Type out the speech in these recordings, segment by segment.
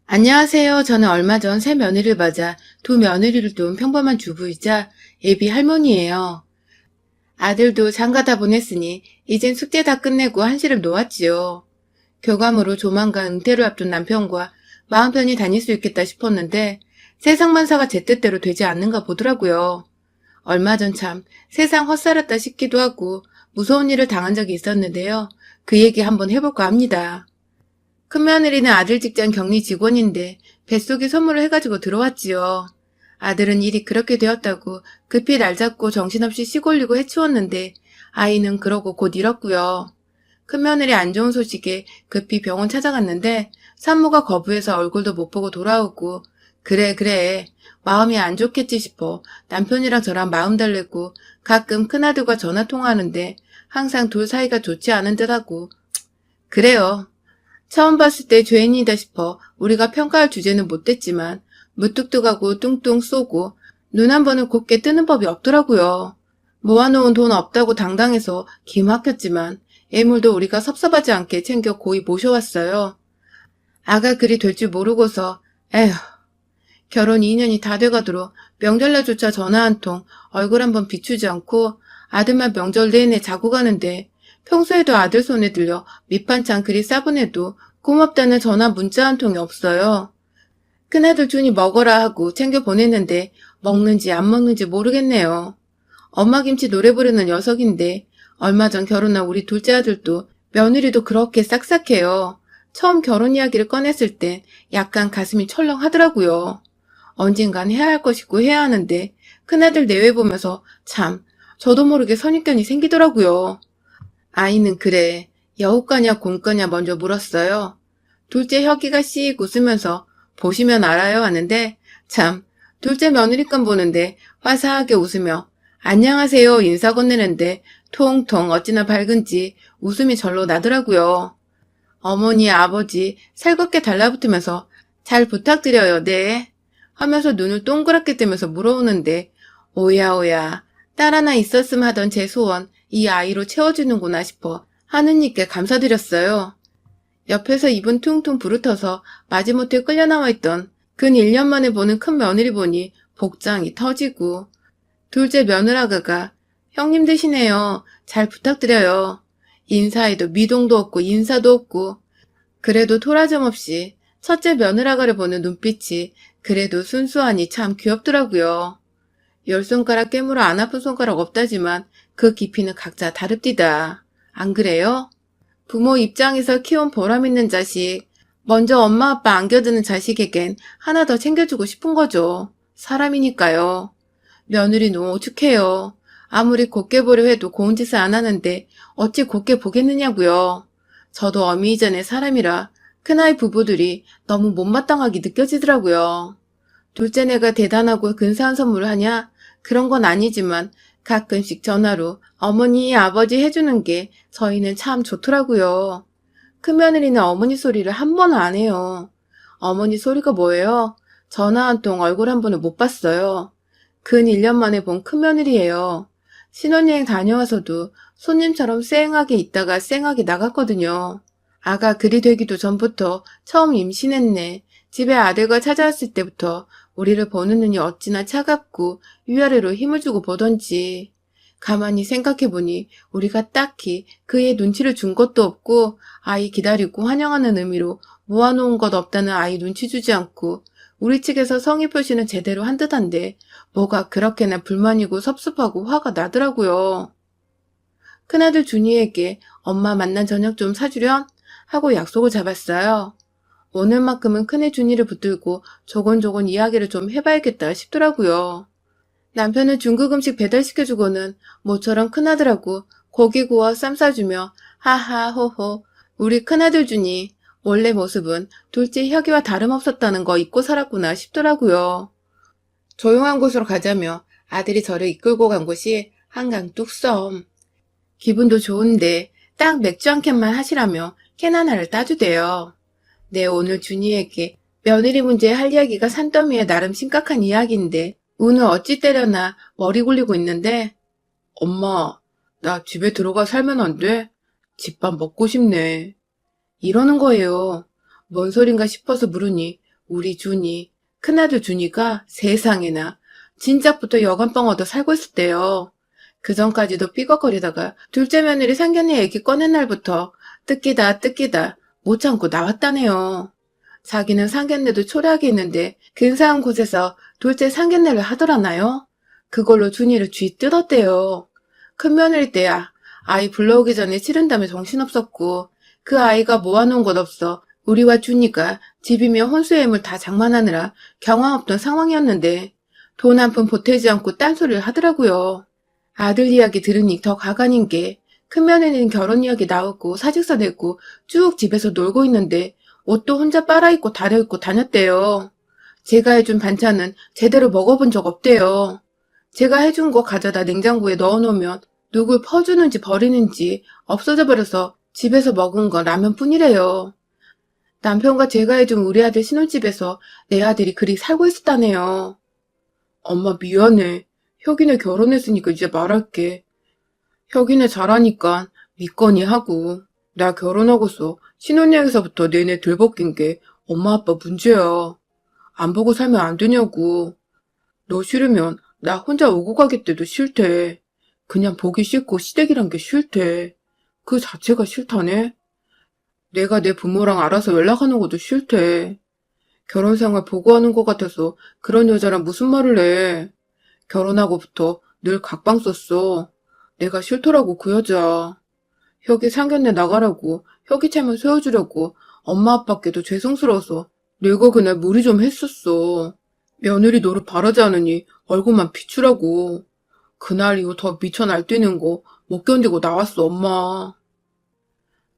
안녕하세요. 저는 얼마 전 새 며느리를 맞아 두 며느리를 둔 평범한 주부이자 예비 할머니예요. 아들도 장가 다 보냈으니 이젠 숙제 다 끝내고 한시름 놓았지요. 교감으로 조만간 은퇴를 앞둔 남편과 마음 편히 다닐 수 있겠다 싶었는데 세상 만사가 제 뜻대로 되지 않는가 보더라고요. 얼마 전 참 세상 헛살았다 싶기도 하고 무서운 일을 당한 적이 있었는데요. 그 얘기 한번 해볼까 합니다. 큰며느리는 아들 직장 격리 직원인데 뱃속에 선물을 해가지고 들어왔지요. 아들은 일이 그렇게 되었다고 급히 날 잡고 정신없이 시골리고 해치웠는데 아이는 그러고 곧 잃었고요. 큰며느리 안 좋은 소식에 급히 병원 찾아갔는데 산모가 거부해서 얼굴도 못 보고 돌아오고 그래 마음이 안 좋겠지 싶어 남편이랑 저랑 마음 달래고 가끔 큰아들과 전화 통화하는데 항상 둘 사이가 좋지 않은 듯하고 그래요. 처음 봤을 때 죄인이다 싶어 우리가 평가할 주제는 못됐지만 무뚝뚝하고 뚱뚱 쏘고 눈 한 번은 곱게 뜨는 법이 없더라고요. 모아놓은 돈 없다고 당당해서 기막혔지만 애물도 우리가 섭섭하지 않게 챙겨 고이 모셔왔어요. 아가 그리 될 줄 모르고서 에휴 결혼 2년이 다 돼가도록 명절날조차 전화 한 통 얼굴 한번 비추지 않고 아들만 명절 내내 자고 가는데 평소에도 아들 손에 들려 밑반찬 그리 싸보내도 고맙다는 전화 문자 한 통이 없어요. 큰아들 준이 먹어라 하고 챙겨 보냈는데 먹는지 안 먹는지 모르겠네요. 엄마 김치 노래 부르는 녀석인데 얼마 전 결혼한 우리 둘째 아들도 며느리도 그렇게 싹싹해요. 처음 결혼 이야기를 꺼냈을 땐 약간 가슴이 철렁하더라고요. 언젠간 해야 할 것이고 해야 하는데 큰아들 내외 보면서 참 저도 모르게 선입견이 생기더라고요. 아이는 그래 여우과냐 곰과냐 먼저 물었어요. 둘째 혁이가 씩 웃으면서 보시면 알아요 하는데 참 둘째 며느리감 보는데 화사하게 웃으며 안녕하세요 인사 건네는데 통통 어찌나 밝은지 웃음이 절로 나더라고요. 어머니 아버지 살갑게 달라붙으면서 잘 부탁드려요 네 하면서 눈을 동그랗게 뜨면서 물어오는데 오야 딸 하나 있었음 하던 제 소원 이 아이로 채워주는구나 싶어 하느님께 감사드렸어요. 옆에서 입은 퉁퉁 부르터서 마지못해 끌려나와 있던 근 1년 만에 보는 큰 며느리 보니 복장이 터지고 둘째 며느라가가 형님 되시네요. 잘 부탁드려요. 인사에도 미동도 없고 인사도 없고 그래도 토라점 없이 첫째 며느라가를 보는 눈빛이 그래도 순수하니 참 귀엽더라고요. 10손가락 깨물어 안 아픈 손가락 없다지만 그 깊이는 각자 다릅디다. 안 그래요? 부모 입장에서 키운 보람 있는 자식, 먼저 엄마 아빠 안겨드는 자식에겐 하나 더 챙겨주고 싶은 거죠. 사람이니까요. 며느리는 오죽해요. 아무리 곱게 보려 해도 고운 짓을 안 하는데 어찌 곱게 보겠느냐고요. 저도 어미 이전의 사람이라 큰아이 부부들이 너무 못마땅하게 느껴지더라고요. 둘째네가 대단하고 근사한 선물을 하냐? 그런 건 아니지만 가끔씩 전화로 어머니, 아버지 해주는 게 저희는 참 좋더라고요. 큰며느리는 어머니 소리를 한 번은 안 해요. 어머니 소리가 뭐예요? 전화 한 통 얼굴 한 번을 못 봤어요. 근 1년 만에 본 큰며느리예요. 신혼여행 다녀와서도 손님처럼 쌩하게 있다가 쌩하게 나갔거든요. 아가 그리 되기도 전부터 처음 임신했네. 집에 아들과 찾아왔을 때부터 우리를 보는 눈이 어찌나 차갑고 위아래로 힘을 주고 보던지. 가만히 생각해보니 우리가 딱히 그의 눈치를 준 것도 없고 아이 기다리고 환영하는 의미로 모아놓은 것 없다는 아이 눈치 주지 않고 우리 측에서 성의 표시는 제대로 한 듯한데 뭐가 그렇게나 불만이고 섭섭하고 화가 나더라고요. 큰아들 준이에게 엄마 만난 저녁 좀 사주렴 하고 약속을 잡았어요. 오늘만큼은 큰애 준이를 붙들고 조곤조곤 이야기를 좀 해봐야겠다 싶더라고요. 남편은 중국 음식 배달시켜주고는 모처럼 큰아들하고 고기 구워 쌈 싸주며 하하 호호 우리 큰아들 준이 원래 모습은 둘째 혁이와 다름없었다는 거 잊고 살았구나 싶더라고요. 조용한 곳으로 가자며 아들이 저를 이끌고 간 곳이 한강 뚝섬. 기분도 좋은데 딱 맥주 한 캔만 하시라며 캔 하나를 따주대요. 네, 오늘 준이에게 며느리 문제에 할 이야기가 산더미에 나름 심각한 이야기인데 운을 어찌 때려나 머리 굴리고 있는데 엄마, 나 집에 들어가 살면 안 돼? 집밥 먹고 싶네. 이러는 거예요. 뭔 소린가 싶어서 물으니 우리 준이, 큰아들 준이가 세상에나 진작부터 여간뻥 얻어 살고 있었대요. 그전까지도 삐걱거리다가 둘째 며느리 상견례 얘기 꺼낸 날부터 뜯기다 못 참고 나왔다네요. 자기는 상견례도 초라하게 있는데 근사한 곳에서 둘째 상견례를 하더라나요? 그걸로 준이를 쥐 뜯었대요. 큰 며느리 때야 아이 불러오기 전에 치른다며 정신없었고 그 아이가 모아놓은 것 없어 우리와 준이가 집이며 혼수애물 다 장만하느라 경황 없던 상황이었는데 돈 한 푼 보태지 않고 딴소리를 하더라고요. 아들 이야기 들으니 더 가관인 게 큰며느리는 결혼 이야기 나오고 사직서 내고 쭉 집에서 놀고 있는데 옷도 혼자 빨아입고 다려입고 다녔대요. 제가 해준 반찬은 제대로 먹어본 적 없대요. 제가 해준 거 가져다 냉장고에 넣어놓으면 누굴 퍼주는지 버리는지 없어져 버려서 집에서 먹은 건 라면뿐이래요. 남편과 제가 해준 우리 아들 신혼집에서 내 아들이 그리 살고 있었다네요. 엄마 미안해. 혁이네 결혼했으니까 이제 말할게. 혁이네 잘하니까 믿거니 하고 나 결혼하고서 신혼여행서부터 내내 들벗긴 게 엄마 아빠 문제야. 안 보고 살면 안 되냐고. 너 싫으면 나 혼자 오고 가겠대도 싫대. 그냥 보기 싫고 시댁이란 게 싫대. 그 자체가 싫다네. 내가 내 부모랑 알아서 연락하는 것도 싫대. 결혼생활 보고하는 것 같아서 그런 여자랑 무슨 말을 해. 결혼하고부터 늘 각방 썼어. 내가 싫더라고 그 여자. 혁이 상견례 나가라고 혁이 체면 세워주려고 엄마 아빠께도 죄송스러워서 내가 그날 무리 좀 했었어. 며느리 노릇 바라지 않으니 얼굴만 비추라고. 그날 이후 더 미쳐 날뛰는 거 못 견디고 나왔어 엄마.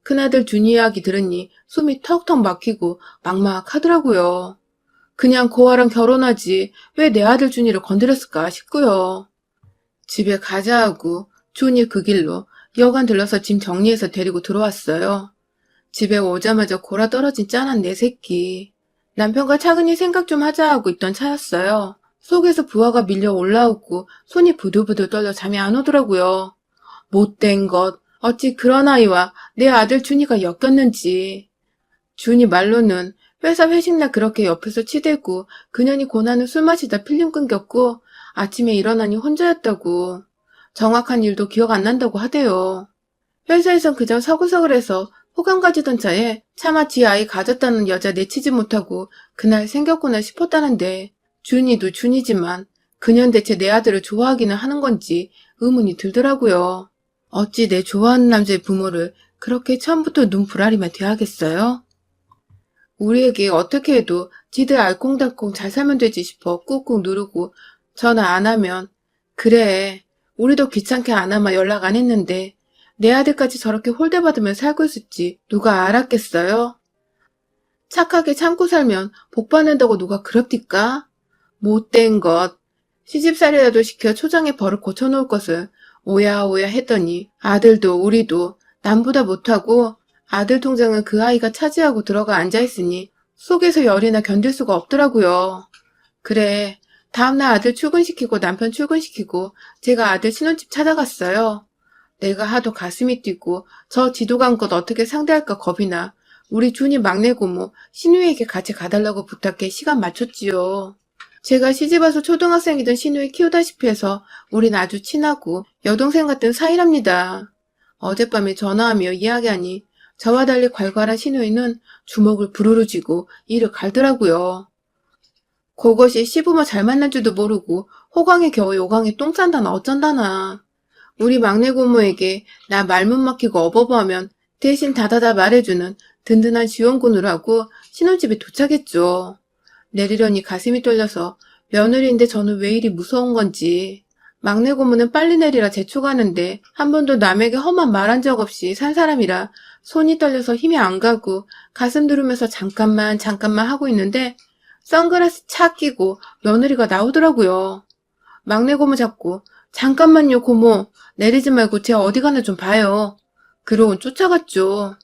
큰아들 준이 이야기 들으니 숨이 턱턱 막히고 막막하더라고요. 그냥 고아랑 결혼하지 왜 내 아들 준이를 건드렸을까 싶고요. 집에 가자 하고 준이 그 길로 여관 들러서 짐 정리해서 데리고 들어왔어요. 집에 오자마자 골아 떨어진 짠한 내 새끼. 남편과 차근히 생각 좀 하자 하고 있던 차였어요. 속에서 부하가 밀려 올라오고 손이 부들부들 떨려 잠이 안 오더라고요. 못된 것. 어찌 그런 아이와 내 아들 준이가 엮였는지. 준이 말로는 회사 회식날 그렇게 옆에서 치대고 그년이 고나는 술 마시다 필름 끊겼고 아침에 일어나니 혼자였다고. 정확한 일도 기억 안 난다고 하대요. 회사에선 그저 서글서글해서 호감 가지던 차에 차마 지 아이 가졌다는 여자 내치지 못하고 그날 생겼구나 싶었다는데 준이도 준이지만 그년 대체 내 아들을 좋아하기는 하는 건지 의문이 들더라고요. 어찌 내 좋아하는 남자의 부모를 그렇게 처음부터 눈 부라리면 대하겠어요? 우리에게 어떻게 해도 지들 알콩달콩 잘 살면 되지 싶어 꾹꾹 누르고 전화 안 하면 그래 우리도 귀찮게 안 하면 연락 안 했는데 내 아들까지 저렇게 홀대받으며 살고 있을지 누가 알았겠어요? 착하게 참고 살면 복 받는다고 누가 그럽디까? 못된 것. 시집살이라도 시켜 초장에 버릇 고쳐놓을 것을 오야오야 했더니 아들도 우리도 남보다 못하고 아들 통장은 그 아이가 차지하고 들어가 앉아있으니 속에서 열이나 견딜 수가 없더라고요. 그래, 다음날 아들 출근시키고 남편 출근시키고 제가 아들 신혼집 찾아갔어요. 내가 하도 가슴이 뛰고 저 지도감껏 어떻게 상대할까 겁이 나 우리 준이 막내 고모 신우에게 같이 가달라고 부탁해 시간 맞췄지요. 제가 시집와서 초등학생이던 신우를 키우다시피 해서 우린 아주 친하고 여동생 같은 사이랍니다. 어젯밤에 전화하며 이야기하니 저와 달리 괄괄한 신우이는 주먹을 부르르 쥐고 이를 갈더라고요. 그것이 시부모 잘 만난 줄도 모르고 호강에 겨우 요강에 똥 싼다나 어쩐다나. 우리 막내 고모에게 나 말문 막히고 어버버하면 대신 다다다 말해주는 든든한 지원군을 하고 신혼집에 도착했죠. 내리려니 가슴이 떨려서 며느리인데 저는 왜 이리 무서운 건지. 막내 고모는 빨리 내리라 재촉하는데 한 번도 남에게 험한 말한 적 없이 산 사람이라 손이 떨려서 힘이 안 가고 가슴 누르면서 잠깐만 하고 있는데 선글라스 착 끼고 며느리가 나오더라고요. 막내 고모 잡고 잠깐만요 고모 내리지 말고 제 어디 가나 좀 봐요. 그러고 쫓아갔죠.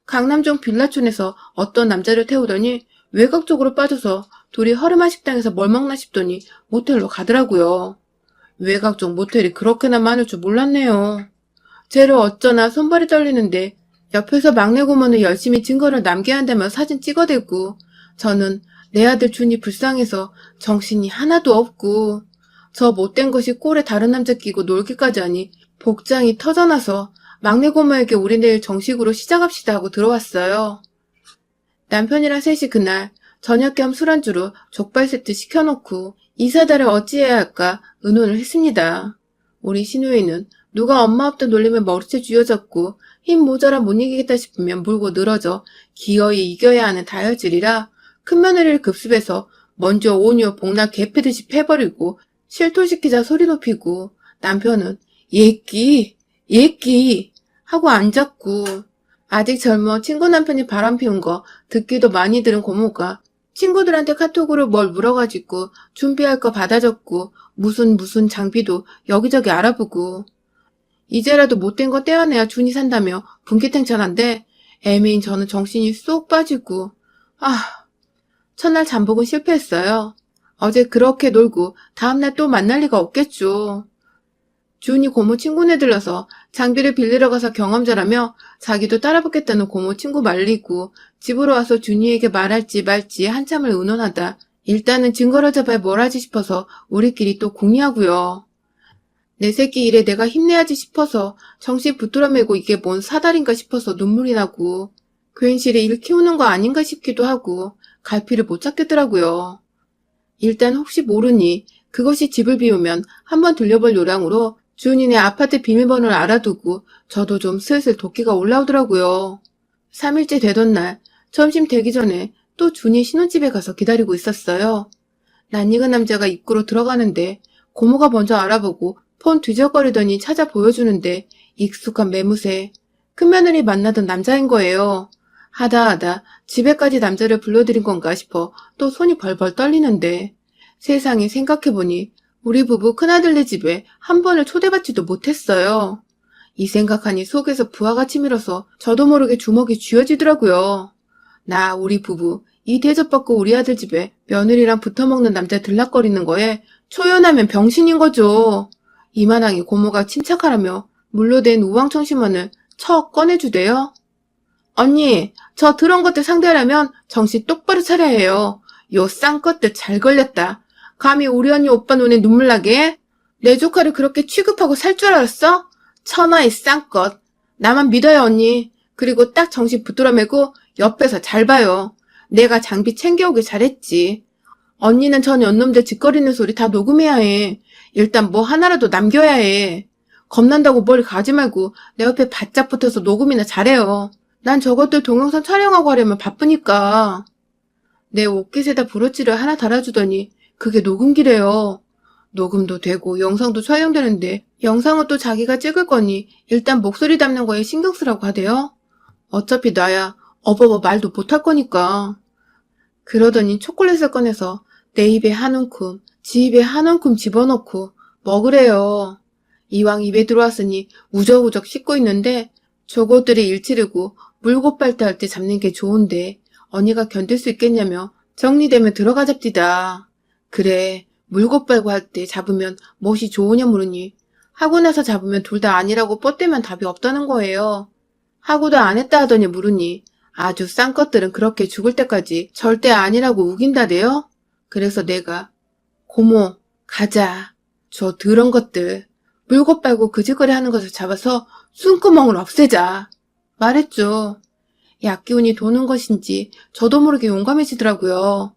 강남정 빌라촌에서 어떤 남자를 태우더니 외곽 쪽으로 빠져서 둘이 허름한 식당에서 뭘 먹나 싶더니 모텔로 가더라고요. 외곽 쪽 모텔이 그렇게나 많을 줄 몰랐네요. 쟤를 어쩌나 손발이 떨리는데 옆에서 막내 고모는 열심히 증거를 남겨야 한다며 사진 찍어대고 저는 내 아들 준이 불쌍해서 정신이 하나도 없고 저 못된 것이 꼴에 다른 남자 끼고 놀기까지 하니 복장이 터져나서 막내 고모에게 우리 내일 정식으로 시작합시다 하고 들어왔어요. 남편이랑 셋이 그날 저녁 겸 술안주로 족발 세트 시켜놓고 이사다를 어찌해야 할까 의논을 했습니다. 우리 시누이는 누가 엄마 없다 놀리면 머리채 쥐어잡고 힘 모자라 못 이기겠다 싶으면 물고 늘어져 기어이 이겨야 하는 다혈질이라 큰며느리를 급습해서 먼저 온유 복날 개패듯이 패버리고 실토시키자 소리 높이고 남편은 예끼 하고 앉았고 아직 젊어 친구 남편이 바람 피운 거 듣기도 많이 들은 고모가 친구들한테 카톡으로 뭘 물어가지고 준비할 거 받아줬고 무슨 장비도 여기저기 알아보고 이제라도 못된 거 떼어내야 준이 산다며 분기탱천한데 애매인 저는 정신이 쏙 빠지고 첫날 잠복은 실패했어요. 어제 그렇게 놀고 다음날 또 만날 리가 없겠죠. 준이 고모 친구네 들러서 장비를 빌리러 가서 경험자라며 자기도 따라붙겠다는 고모 친구 말리고 집으로 와서 준이에게 말할지 말지 한참을 의논하다 일단은 증거를 잡아야 뭘 하지 싶어서 우리끼리 또 궁리하고요. 내 새끼 일에 내가 힘내야지 싶어서 정신 붙들어 매고 이게 뭔 사달인가 싶어서 눈물이 나고 괜시리 일 키우는 거 아닌가 싶기도 하고 갈피를 못 찾겠더라고요. 일단 혹시 모르니 그것이 집을 비우면 한번 들려볼 요량으로 준이네 아파트 비밀번호를 알아두고 저도 좀 슬슬 도끼가 올라오더라고요. 3일째 되던 날 점심 되기 전에 또 준이 신혼집에 가서 기다리고 있었어요. 낯익은 남자가 입구로 들어가는데 고모가 먼저 알아보고 폰 뒤적거리더니 찾아 보여주는데 익숙한 매무새 큰며느리 만나던 남자인 거예요. 하다 집에까지 남자를 불러들인 건가 싶어 또 손이 벌벌 떨리는데 세상에 생각해보니 우리 부부 큰아들네 집에 한 번을 초대받지도 못했어요. 이 생각하니 속에서 부하가 치밀어서 저도 모르게 주먹이 쥐어지더라고요. 나 우리 부부 이 대접받고 우리 아들 집에 며느리랑 붙어먹는 남자 들락거리는 거에 초연하면 병신인 거죠. 이만항이 고모가 침착하라며 물로된 우왕청심원을 척 꺼내주대요. 언니, 저 더러운 것들 상대하려면 정신 똑바로 차려야 해요. 요 쌍것들 잘 걸렸다. 감히 우리 언니 오빠 눈에 눈물 나게? 내 조카를 그렇게 취급하고 살 줄 알았어? 천하의 쌍것. 나만 믿어요, 언니. 그리고 딱 정신 붙들어 매고 옆에서 잘 봐요. 내가 장비 챙겨오길 잘했지. 언니는 전 연놈들 짓거리는 소리 다 녹음해야 해. 일단 뭐 하나라도 남겨야 해. 겁난다고 뭘 가지 말고 내 옆에 바짝 붙어서 녹음이나 잘해요. 난 저것들 동영상 촬영하고 하려면 바쁘니까. 내 옷깃에다 브로치를 하나 달아주더니 그게 녹음기래요. 녹음도 되고 영상도 촬영되는데 영상은 또 자기가 찍을 거니 일단 목소리 담는 거에 신경 쓰라고 하대요. 어차피 나야 어버버 말도 못할 거니까. 그러더니 초콜릿을 꺼내서 내 입에 한 움큼, 지 입에 한 움큼 집어넣고 먹으래요. 이왕 입에 들어왔으니 우적우적 씹고 있는데 저것들이 일 치르고 물고 빨대 할 때 잡는 게 좋은데 언니가 견딜 수 있겠냐며 정리되면 들어가 잡디다. 그래, 물고 빨고 할 때 잡으면 멋이 좋으냐 물으니 하고 나서 잡으면 둘 다 아니라고 뻗대면 답이 없다는 거예요. 하고도 안 했다 하더니 물으니 아주 싼 것들은 그렇게 죽을 때까지 절대 아니라고 우긴다대요. 그래서 내가 고모 가자. 저 더러운 것들 물고 빨고 그 짓거리 하는 것을 잡아서 숨구멍을 없애자 말했죠. 약기운이 도는 것인지 저도 모르게 용감해지더라고요.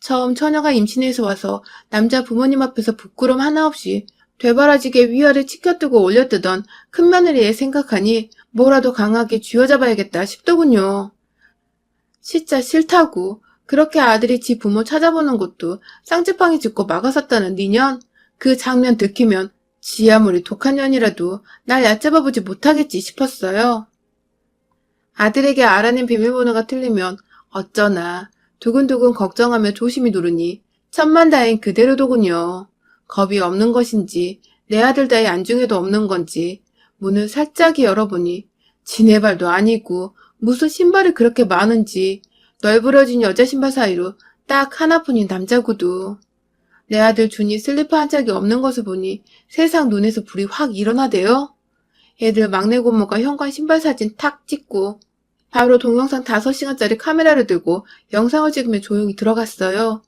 처음 처녀가 임신해서 와서 남자 부모님 앞에서 부끄럼 하나 없이 되바라지게 위아래 치켜뜨고 올려뜨던 큰며느리의 생각하니 뭐라도 강하게 쥐어잡아야겠다 싶더군요. 진짜 싫다고. 그렇게 아들이 지 부모 찾아보는 것도 쌍지팡이 짚고 막아섰다는 니년. 그 장면 들키면 지 아무리 독한 년이라도 날 얕잡아보지 못하겠지 싶었어요. 아들에게 알아낸 비밀번호가 틀리면 어쩌나 두근두근 걱정하며 조심히 누르니 천만다행 그대로더군요. 겁이 없는 것인지 내 아들 따위 안중에도 없는 건지 문을 살짝 열어보니 지네 발도 아니고 무슨 신발이 그렇게 많은지 널브러진 여자 신발 사이로 딱 하나뿐인 남자 구두. 내 아들 준이 슬리퍼 한 짝이 없는 것을 보니 세상 눈에서 불이 확 일어나대요. 애들 막내 고모가 현관 신발 사진 탁 찍고 바로 동영상 5시간짜리 카메라를 들고 영상을 찍으며 조용히 들어갔어요.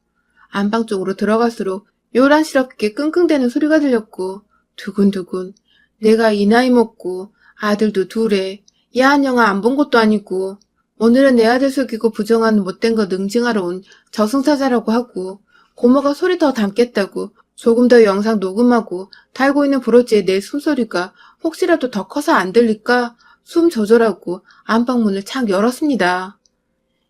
안방 쪽으로 들어갈수록 요란스럽게 끙끙대는 소리가 들렸고 두근두근 내가 이 나이 먹고 아들도 둘에 야한 영화 안 본 것도 아니고 오늘은 내 아들 속이고 부정하는 못된 거 능징하러 온 저승사자라고 하고 고모가 소리 더 담겠다고 조금 더 영상 녹음하고 달고 있는 브로치에 내 숨소리가 혹시라도 더 커서 안 들릴까 숨 조절하고 안방문을 착 열었습니다.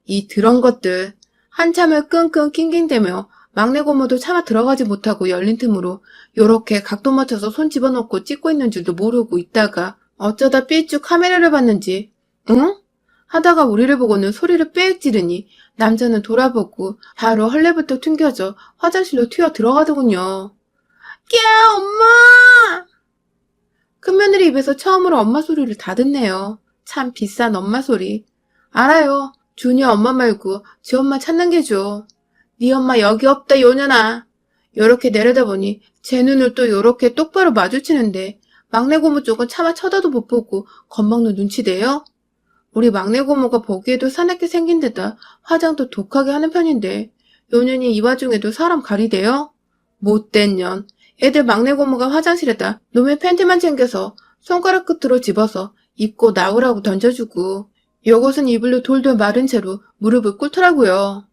이 더러운 것들 한참을 끙끙 낑낑대며 막내 고모도 차마 들어가지 못하고 열린 틈으로 요렇게 각도 맞춰서 손 집어넣고 찍고 있는 줄도 모르고 있다가 어쩌다 삐쭉 카메라를 봤는지 응? 하다가 우리를 보고는 소리를 빽 지르니 남자는 돌아보고 바로 헐레부터 튕겨져 화장실로 튀어 들어가더군요. 야, 엄마! 큰며느리 입에서 처음으로 엄마 소리를 다 듣네요. 참 비싼 엄마 소리. 알아요. 준이 엄마 말고 지 엄마 찾는 게죠. 네 엄마 여기 없다 요년아. 요렇게 내려다보니 제 눈을 또 요렇게 똑바로 마주치는데 막내 고모 쪽은 차마 쳐다도 못 보고 겁먹는 눈치대요. 우리 막내 고모가 보기에도 사납게 생긴 데다 화장도 독하게 하는 편인데 요년이 이 와중에도 사람 가리대요? 못된 년. 애들 막내 고모가 화장실에다 놈의 팬티만 챙겨서 손가락 끝으로 집어서 입고 나오라고 던져주고 요것은 이불로 돌돌 마른 채로 무릎을 꿇더라고요.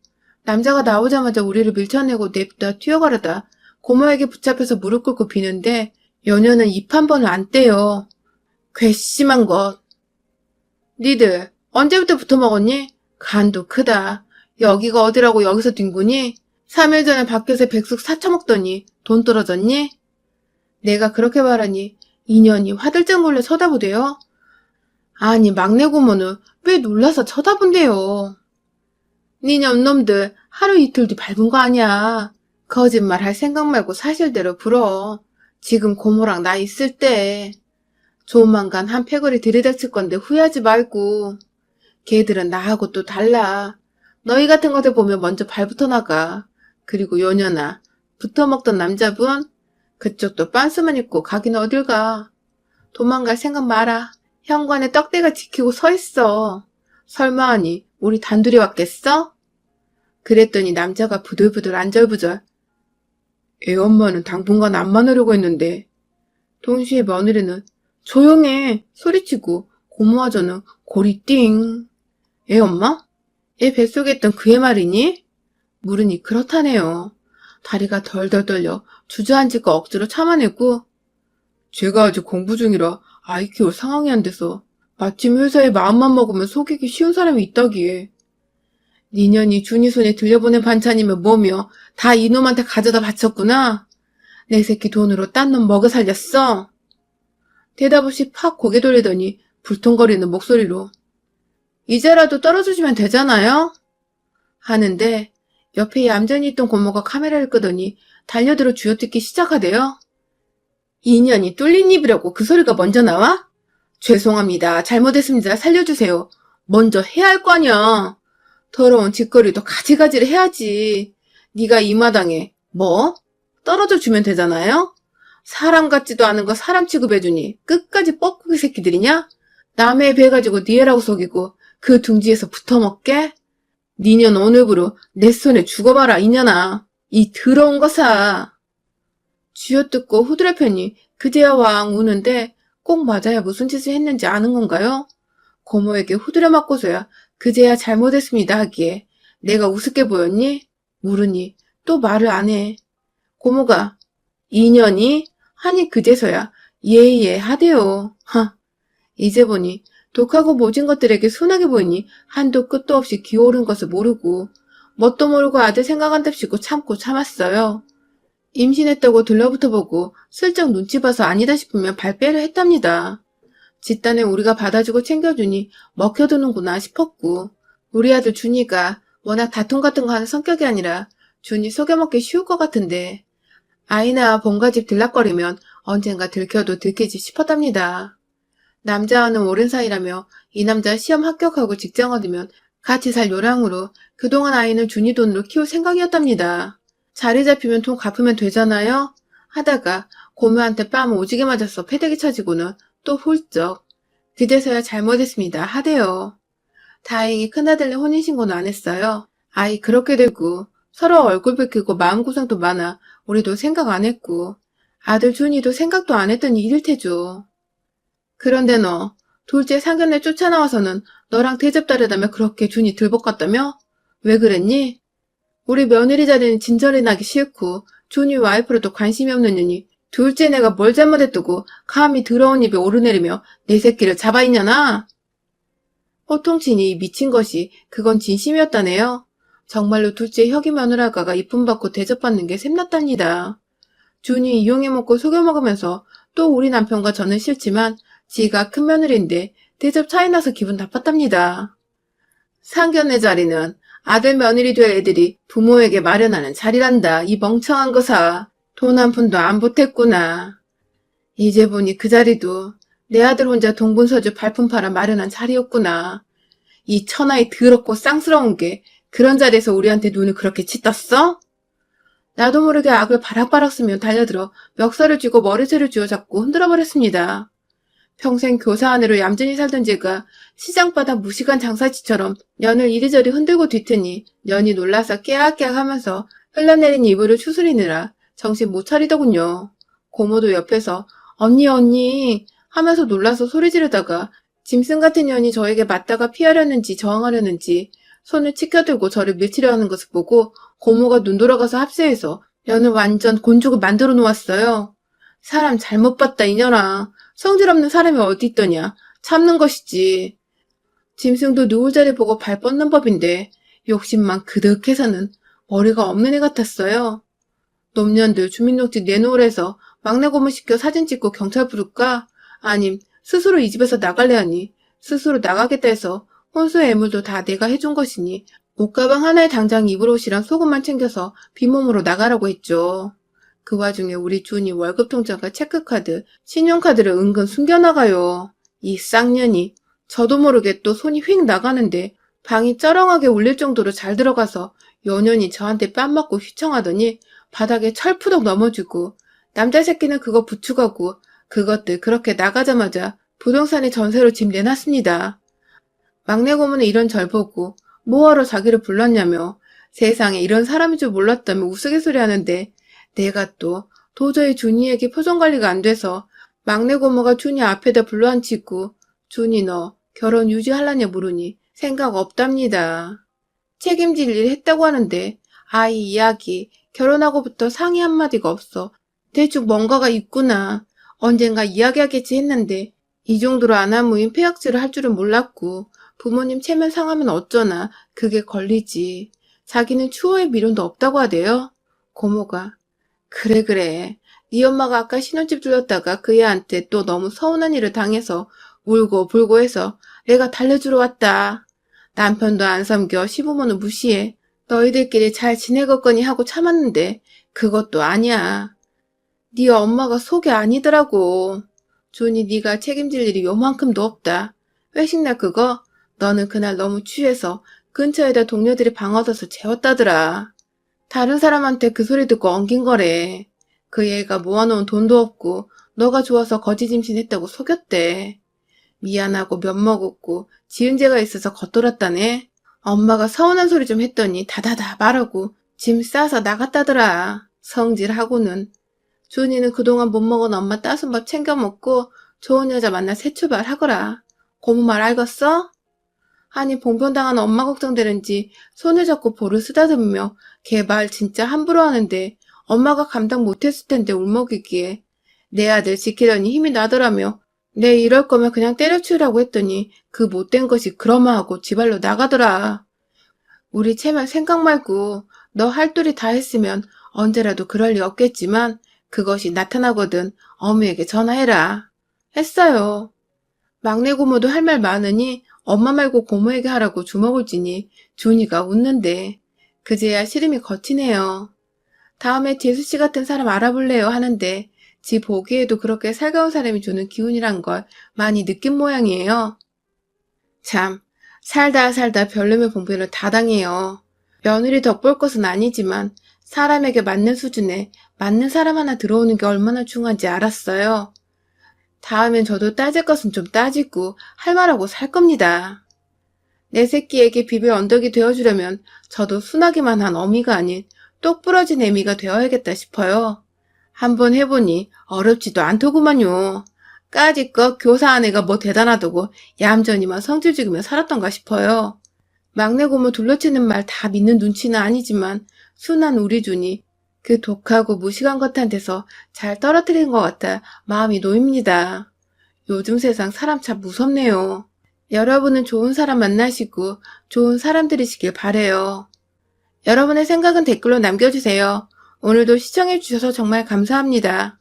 남자가 나오자마자 우리를 밀쳐내고 냅다 튀어가려다 고모에게 붙잡혀서 무릎 꿇고 비는데 요년은 입 한 번을 안 떼요. 괘씸한 것. 니들 언제부터 붙어먹었니? 간도 크다. 여기가 어디라고 여기서 뒹구니? 3일 전에 밖에서 백숙 사쳐먹더니 돈 떨어졌니? 내가 그렇게 말하니 인연이 화들짝 놀래 쳐다보대요. 아니 막내 고모는 왜 놀라서 쳐다본대요. 니네 엄놈들 하루 이틀 뒤 밟은 거 아니야. 거짓말 할 생각 말고 사실대로 불어. 지금 고모랑 나 있을 때. 조만간 한 패거리 들이닥칠 건데 후회하지 말고. 걔들은 나하고 또 달라. 너희 같은 것들 보면 먼저 발부터 나가. 그리고 요년아, 붙어먹던 남자분? 그쪽도 빤스만 입고 가긴 어딜 가. 도망갈 생각 마라. 현관에 떡대가 지키고 서 있어. 설마 하니 우리 단둘이 왔겠어? 그랬더니 남자가 부들부들 안절부절. 애 엄마는 당분간 안 만나려고 했는데. 동시에 며느리는 조용해 소리치고 고모아저는 고리 띵. 애 엄마? 애 뱃속에 있던 그애 말이니? 물으니 그렇다네요. 다리가 덜덜 떨려 주저앉을 거 억지로 참아내고 제가 아직 공부 중이라 아이 키울 상황이 안 돼서 마침 회사에 마음만 먹으면 속이기 쉬운 사람이 있다기에 니년이 준이 손에 들려보낸 반찬이면 뭐며 다 이놈한테 가져다 바쳤구나. 내 새끼 돈으로 딴 놈 먹여 살렸어. 대답 없이 팍 고개 돌리더니 불통거리는 목소리로 이제라도 떨어져주면 되잖아요? 하는데 옆에 얌전히 있던 고모가 카메라를 끄더니 달려들어 쥐어뜯기 시작하대요. 인연이 뚫린 입이라고 그 소리가 먼저 나와? 죄송합니다. 잘못했습니다. 살려주세요. 먼저 해야 할 거 아니야. 더러운 짓거리도 가지가지를 해야지. 네가 이 마당에 뭐? 떨어져 주면 되잖아요? 사람 같지도 않은 거 사람 취급해주니 끝까지 뻐꾸기 새끼들이냐? 남의 배 가지고 네 애라고 속이고 그 둥지에서 붙어먹게? 니년 오늘부로 내 손에 죽어봐라 이년아. 이 더러운 거사. 쥐어뜯고 후드려 펴니 그제야 왕 우는데 꼭 맞아야 무슨 짓을 했는지 아는 건가요? 고모에게 후드려 맞고서야 그제야 잘못했습니다 하기에 내가 우습게 보였니? 물으니 또 말을 안 해. 고모가 이년이? 하니 그제서야 예예 하대요. 하. 이제 보니 독하고 모진 것들에게 순하게 보이니 한도 끝도 없이 기어오른 것을 모르고 뭣도 모르고 아들 생각한답시고 참고 참았어요. 임신했다고 들러붙어 보고 슬쩍 눈치 봐서 아니다 싶으면 발빼를 했답니다. 집단에 우리가 받아주고 챙겨주니 먹혀두는구나 싶었고 우리 아들 준이가 워낙 다툼 같은 거 하는 성격이 아니라 준이 속여먹기 쉬울 것 같은데 아이나 본가집 들락거리면 언젠가 들켜도 들키지 싶었답니다. 남자와는 오랜 사이라며 이 남자 시험 합격하고 직장 얻으면 같이 살 요량으로 그동안 아이는 준이 돈으로 키울 생각이었답니다. 자리 잡히면 돈 갚으면 되잖아요? 하다가 고모한테 뺨 오지게 맞아서 패대기 쳐지고는 또 훌쩍 그제서야 잘못했습니다 하대요. 다행히 큰아들네 혼인신고는 안 했어요. 아이 그렇게 되고 서로 얼굴 붉히고 마음고생도 많아 우리도 생각 안 했고 아들 준이도 생각도 안 했던 일일 테죠. 그런데 너 둘째 상견례 쫓아나와서는 너랑 대접다르다며 그렇게 준이 들볶았다며? 왜 그랬니? 우리 며느리 자리는 진절이 나기 싫고 준이 와이프로도 관심이 없는 년이 둘째 내가 뭘 잘못했다고 감히 더러운 입에 오르내리며 내 새끼를 잡아있냐나? 호통치니 미친 것이 그건 진심이었다네요. 정말로 둘째 혁이 며느라가가 이쁨 받고 대접받는 게 샘났답니다. 준이 이용해먹고 속여먹으면서 또 우리 남편과 저는 싫지만 지가 큰 며느리인데 대접 차이나서 기분 나빴답니다. 상견례 자리는 아들 며느리 될 애들이 부모에게 마련하는 자리란다. 이 멍청한 거사. 돈 한 푼도 안 보탰구나. 이제 보니 그 자리도 내 아들 혼자 동분서주 발품 팔아 마련한 자리였구나. 이 천하의 더럽고 쌍스러운 게 그런 자리에서 우리한테 눈을 그렇게 치떴어? 나도 모르게 악을 바락바락 쓰며 달려들어 멱살을 쥐고 머리채를 쥐어잡고 흔들어버렸습니다. 평생 교사 아내로 얌전히 살던 제가 시장바닥 무식한 장사치처럼 년을 이리저리 흔들고 뒤트니 년이 놀라서 깨악깨악 하면서 흘러내린 이불을 추스리느라 정신 못 차리더군요. 고모도 옆에서 언니 하면서 놀라서 소리 지르다가 짐승 같은 년이 저에게 맞다가 피하려는지 저항하려는지 손을 치켜들고 저를 밀치려 하는 것을 보고 고모가 눈 돌아가서 합세해서 년을 완전 곤죽을 만들어 놓았어요. 사람 잘못 봤다 이년아. 성질 없는 사람이 어디 있더냐. 참는 것이지. 짐승도 누울 자리 보고 발 뻗는 법인데 욕심만 그득해서는 머리가 없는 애 같았어요. 놈년들 주민등록 내놓으래서 막내 고모 시켜 사진 찍고 경찰 부를까? 아님 스스로 이 집에서 나갈래 하니 스스로 나가겠다 해서 혼수의 애물도 다 내가 해준 것이니 옷가방 하나에 당장 입을 옷이랑 속옷만 챙겨서 빈몸으로 나가라고 했죠. 그 와중에 우리 준이 월급 통장과 체크카드, 신용카드를 은근 숨겨나가요. 이 쌍년이. 저도 모르게 또 손이 휙 나가는데 방이 쩌렁하게 울릴 정도로 잘 들어가서 연연히 저한테 뺨 맞고 휘청하더니 바닥에 철푸덕 넘어지고 남자 새끼는 그거 부축하고 그것들 그렇게 나가자마자 부동산에 전세로 집 내놨습니다. 막내 고모는 이런 절 보고 뭐하러 자기를 불렀냐며 세상에 이런 사람인 줄 몰랐다며 우스갯소리 하는데 내가 또 도저히 준이에게 표정관리가 안 돼서 막내 고모가 준이 앞에다 불러앉히고 준이 너 결혼 유지하려냐 물으니 생각 없답니다. 책임질 일 했다고 하는데 아이 이야기 결혼하고부터 상의 한마디가 없어. 대충 뭔가가 있구나. 언젠가 이야기하겠지 했는데 이 정도로 아나무인 폐악질을 할 줄은 몰랐고 부모님 체면 상하면 어쩌나 그게 걸리지. 자기는 추호의 미련도 없다고 하대요. 고모가 그래 네 엄마가 아까 신혼집 들렸다가 그 애한테 또 너무 서운한 일을 당해서 울고 불고 해서 내가 달래주러 왔다. 남편도 안 섬겨 시부모는 무시해. 너희들끼리 잘 지내겠거니 하고 참았는데 그것도 아니야. 네 엄마가 속이 아니더라고. 준이 네가 책임질 일이 요만큼도 없다. 회식날 그거 너는 그날 너무 취해서 근처에다 동료들이 방 얻어서 재웠다더라. 다른 사람한테 그 소리 듣고 엉긴 거래. 그 애가 모아놓은 돈도 없고 너가 좋아서 거지짐신했다고 속였대. 미안하고 면먹었고 지은 죄가 있어서 겉돌았다네. 엄마가 서운한 소리 좀 했더니 다다다 말하고 짐 싸서 나갔다더라. 성질하고는. 준이는 그동안 못 먹은 엄마 따순 밥 챙겨 먹고 좋은 여자 만나 새 출발하거라. 고모 말 알겠어? 아니 봉변당한 엄마 걱정되는지 손을 잡고 볼을 쓰다듬으며 걔 말 진짜 함부로 하는데 엄마가 감당 못했을 텐데 울먹이기에 내 아들 지키려니 힘이 나더라며 내 이럴 거면 그냥 때려치우라고 했더니 그 못된 것이 그러마하고 지발로 나가더라. 우리 채만 생각 말고 너 할도리 다 했으면 언제라도 그럴 리 없겠지만 그것이 나타나거든 어머니에게 전화해라. 했어요. 막내 고모도 할 말 많으니 엄마 말고 고모에게 하라고 주먹을 쥐니 준이가 웃는데 그제야 시름이 거치네요. 다음에 재수씨 같은 사람 알아볼래요 하는데 지 보기에도 그렇게 살가운 사람이 주는 기운이란 걸 많이 느낀 모양이에요. 참 살다 별놈의 봉변을 다 당해요. 며느리 덕볼 것은 아니지만 사람에게 맞는 수준에 맞는 사람 하나 들어오는 게 얼마나 중요한지 알았어요. 다음엔 저도 따질 것은 좀 따지고 할 말하고 살 겁니다. 내 새끼에게 비빌 언덕이 되어주려면 저도 순하기만 한 어미가 아닌 똑 부러진 애미가 되어야겠다 싶어요. 한번 해보니 어렵지도 않더구만요. 까짓것 교사한 애가 뭐 대단하다고 얌전히만 성질 죽이며 살았던가 싶어요. 막내 고모 둘러치는 말 다 믿는 눈치는 아니지만 순한 우리 준이 그 독하고 무식한 것한테서 잘 떨어뜨린 것 같아 마음이 놓입니다. 요즘 세상 사람 참 무섭네요. 여러분은 좋은 사람 만나시고 좋은 사람들이시길 바래요. 여러분의 생각은 댓글로 남겨주세요. 오늘도 시청해주셔서 정말 감사합니다.